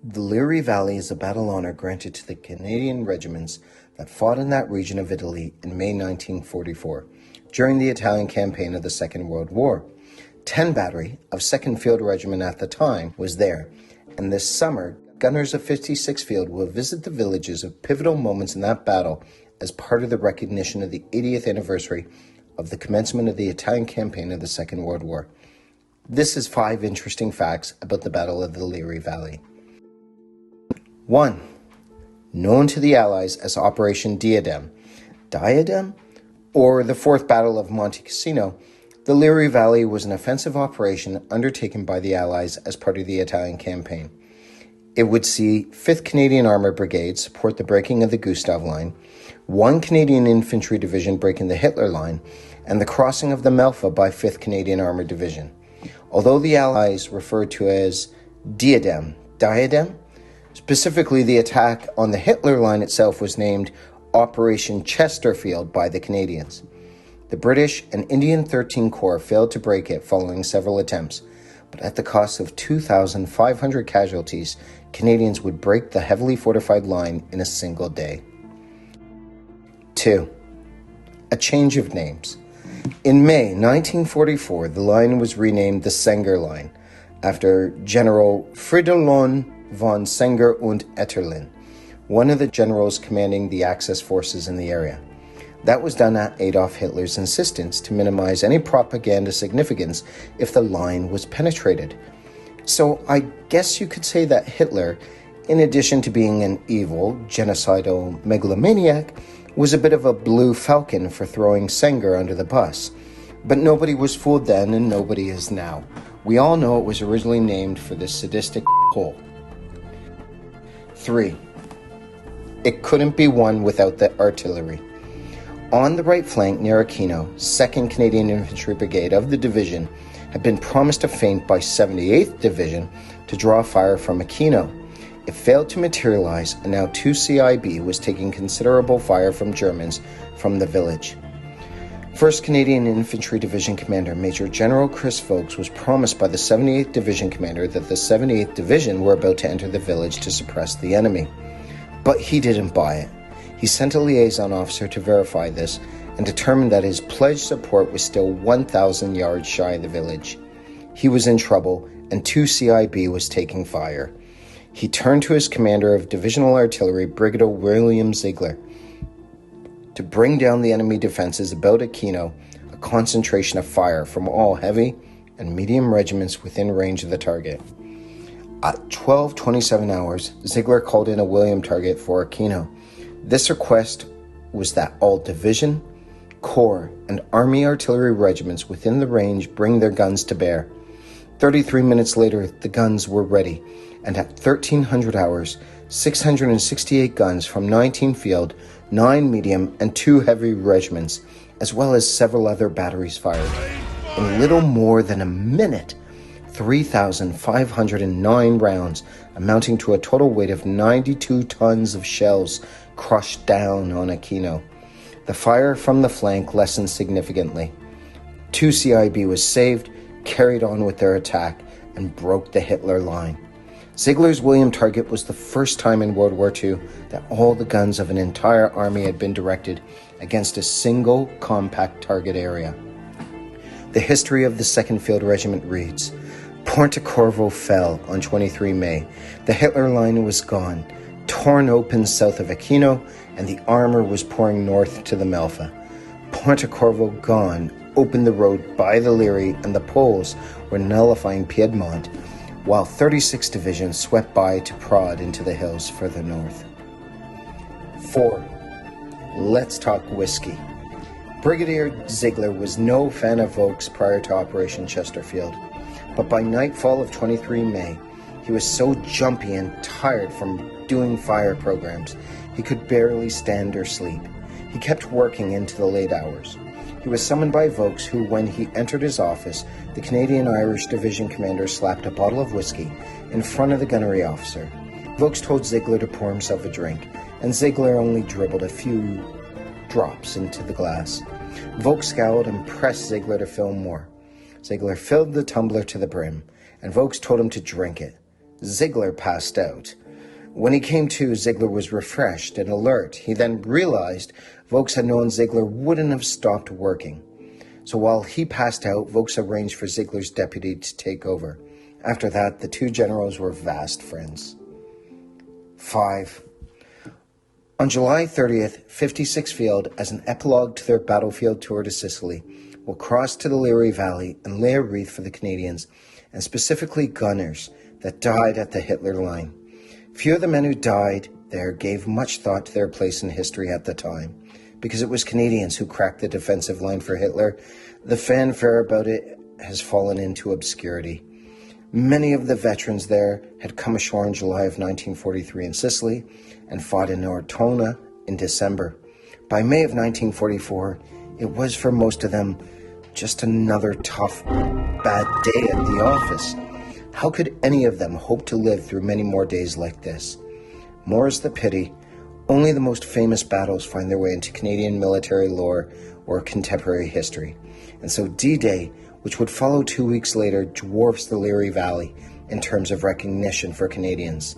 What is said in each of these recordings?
The Liri Valley is a battle honor granted to the Canadian regiments that fought in that region of Italy in May 1944, during the Italian campaign of the Second World War. 10 Battery of 2nd Field Regiment at the time was there, and this summer, gunners of 56th Field will visit the villages of pivotal moments in that battle as part of the recognition of the 80th anniversary of the commencement of the Italian campaign of the Second World War. This is 5 interesting facts about the Battle of the Liri Valley. 1. Known to the Allies as Operation Diadem, or the Fourth Battle of Monte Cassino, the Liri Valley was an offensive operation undertaken by the Allies as part of the Italian campaign. It would see 5th Canadian Armoured Brigade support the breaking of the Gustav Line, 1 Canadian Infantry Division breaking the Hitler Line, and the crossing of the Melfa by 5th Canadian Armoured Division. Although the Allies referred to it as Diadem, specifically the attack on the Hitler Line itself was named Operation Chesterfield by the Canadians. The British and Indian 13 Corps failed to break it following several attempts, but at the cost of 2,500 casualties, Canadians would break the heavily fortified line in a single day. 2. A change of names. In May 1944, the line was renamed the Senger Line, after General Fridolin von Senger und Etterlin, one of the generals commanding the Axis forces in the area. That was done at Adolf Hitler's insistence to minimize any propaganda significance if the line was penetrated. So I guess you could say that Hitler, in addition to being an evil, genocidal megalomaniac, was a bit of a blue falcon for throwing Senger under the bus. But nobody was fooled then and nobody is now. We all know it was originally named for this sadistic hole. 3. It couldn't be won without the artillery. On the right flank near Aquino, 2nd Canadian Infantry Brigade of the division had been promised a feint by 78th Division to draw fire from Aquino. It failed to materialize, and now 2 CIB was taking considerable fire from Germans from the village. 1st Canadian Infantry Division Commander Major General Chris Vokes was promised by the 78th Division Commander that the 78th Division were about to enter the village to suppress the enemy. But he didn't buy it. He sent a liaison officer to verify this and determined that his pledged support was still 1,000 yards shy of the village. He was in trouble, and 2 CIB was taking fire. He turned to his commander of Divisional Artillery, Brigadier William Ziegler, to bring down the enemy defenses about Aquino, a concentration of fire from all heavy and medium regiments within range of the target. At 12:27 hours, Ziegler called in a William target for Aquino. This request was that all division, corps, and army artillery regiments within the range bring their guns to bear. 33 minutes later, the guns were ready, and at 1300 hours, 668 guns from 19 field, 9 medium, and 2 heavy regiments, as well as several other batteries fired. In little more than a minute, 3,509 rounds, amounting to a total weight of 92 tons of shells, crushed down on Aquino. The fire from the flank lessened significantly. 2 CIB was saved, carried on with their attack, and broke the Hitler line. Ziegler's William target was the first time in World War II that all the guns of an entire army had been directed against a single compact target area. The history of the 2nd Field Regiment reads, Pontecorvo fell on 23 May. The Hitler line was gone, torn open south of Aquino, and the armor was pouring north to the Melfa. Pontecorvo gone opened the road by the Liri, and the Poles were nullifying Piedmont, while 36th Division swept by to prod into the hills further north. 4. Let's talk whiskey. Brigadier Ziegler was no fan of Vokes prior to Operation Chesterfield, but by nightfall of 23 May, he was so jumpy and tired from doing fire programs, he could barely stand or sleep. He kept working into the late hours. He was summoned by Vokes, who, when he entered his office, the Canadian-Irish Division commander slapped a bottle of whiskey in front of the gunnery officer. Vokes told Ziegler to pour himself a drink, and Ziegler only dribbled a few drops into the glass. Vokes scowled and pressed Ziegler to fill more. Ziegler filled the tumbler to the brim, and Vokes told him to drink it. Ziegler passed out. When he came to, Ziegler was refreshed and alert. He then realized Vokes had known Ziegler wouldn't have stopped working. So while he passed out, Vokes arranged for Ziegler's deputy to take over. After that, the two generals were fast friends. 5. On July 30th, 56 Field, as an epilogue to their battlefield tour to Sicily, will cross to the Leary Valley and lay a wreath for the Canadians, and specifically gunners, that died at the Hitler line. Few of the men who died there gave much thought to their place in history at the time. Because it was Canadians who cracked the defensive line for Hitler, the fanfare about it has fallen into obscurity. Many of the veterans there had come ashore in July of 1943 in Sicily and fought in Ortona in December. By May of 1944, it was for most of them just another tough, bad day at the office. How could any of them hope to live through many more days like this? More is the pity. Only the most famous battles find their way into Canadian military lore or contemporary history. And so D-Day, which would follow 2 weeks later, dwarfs the Leary Valley in terms of recognition for Canadians.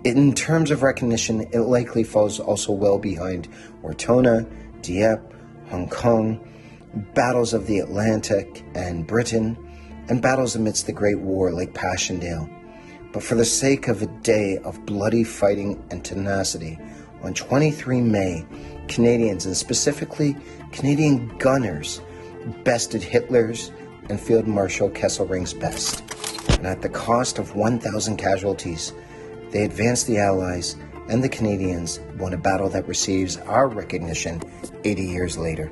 In terms of recognition, it likely falls also well behind Ortona, Dieppe, Hong Kong, battles of the Atlantic and Britain, and battles amidst the Great War like Passchendaele. But for the sake of a day of bloody fighting and tenacity, on 23 May, Canadians, and specifically Canadian gunners, bested Hitler's and Field Marshal Kesselring's best. And at the cost of 1,000 casualties, they advanced the Allies, and the Canadians won a battle that receives our recognition 80 years later.